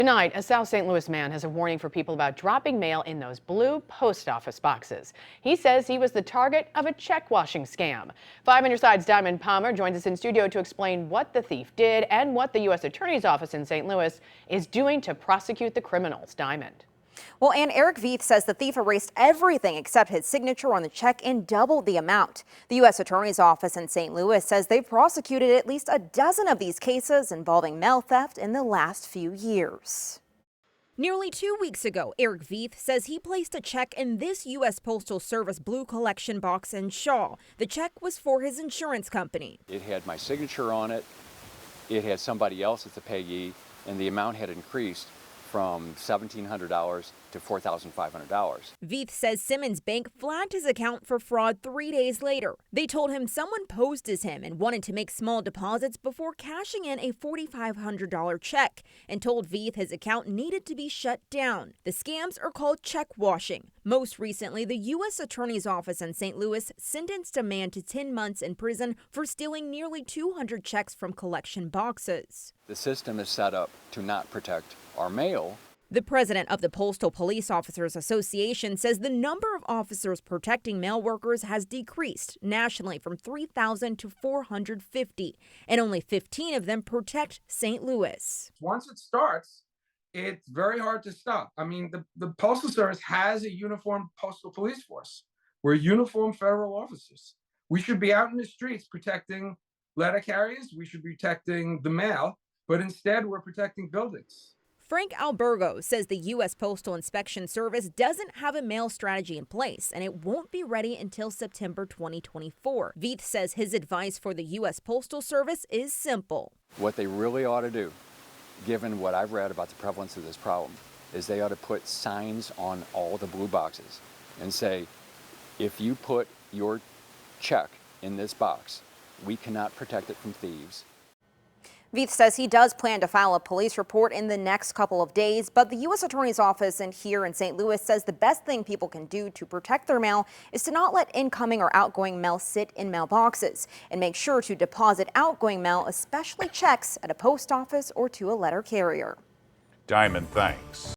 Tonight, a South St. Louis man has a warning for people about dropping mail in those blue post office boxes. He says he was the target of a check washing scam. 5 on your side's Diamond Palmer joins us in studio to explain what the thief did and what the U.S. Attorney's Office in St. Louis is doing to prosecute the criminals. Diamond. Well, and Erich Vieth says the thief erased everything except his signature on the check and doubled the amount. The U.S. Attorney's Office in St. Louis says they've prosecuted at least a dozen of these cases involving mail theft in the last few years. Nearly 2 weeks ago, Erich Vieth says he placed a check in this U.S. Postal Service blue collection box in Shaw. The check was for his insurance company. It had my signature on it, it had somebody else as the payee, and the amount had increased from $1,700 to $4,500. Vieth says Simmons Bank flagged his account for fraud 3 days later. They told him someone posed as him and wanted to make small deposits before cashing in a $4,500 check, and told Vieth his account needed to be shut down. The scams are called check washing. Most recently, the U.S. Attorney's Office in St. Louis sentenced a man to 10 months in prison for stealing nearly 200 checks from collection boxes. The system is set up to not protect our mail. The president of the Postal Police Officers Association says the number of officers protecting mail workers has decreased nationally from 3,000 to 450, and only 15 of them protect St. Louis. Once it starts, it's very hard to stop. I mean, the Postal Service has a uniformed postal police force. We're uniformed federal officers. We should be out in the streets protecting letter carriers. We should be protecting the mail, but instead we're protecting buildings. Frank Albergo says the U.S. Postal Inspection Service doesn't have a mail strategy in place, and it won't be ready until September 2024. Vieth says his advice for the U.S. Postal Service is simple. What they really ought to do, given what I've read about the prevalence of this problem, is they ought to put signs on all the blue boxes and say, if you put your check in this box, we cannot protect it from thieves. Vieth says he does plan to file a police report in the next couple of days, but the U.S. Attorney's Office here in St. Louis says the best thing people can do to protect their mail is to not let incoming or outgoing mail sit in mailboxes, and make sure to deposit outgoing mail, especially checks, at a post office or to a letter carrier. Diamond, thanks.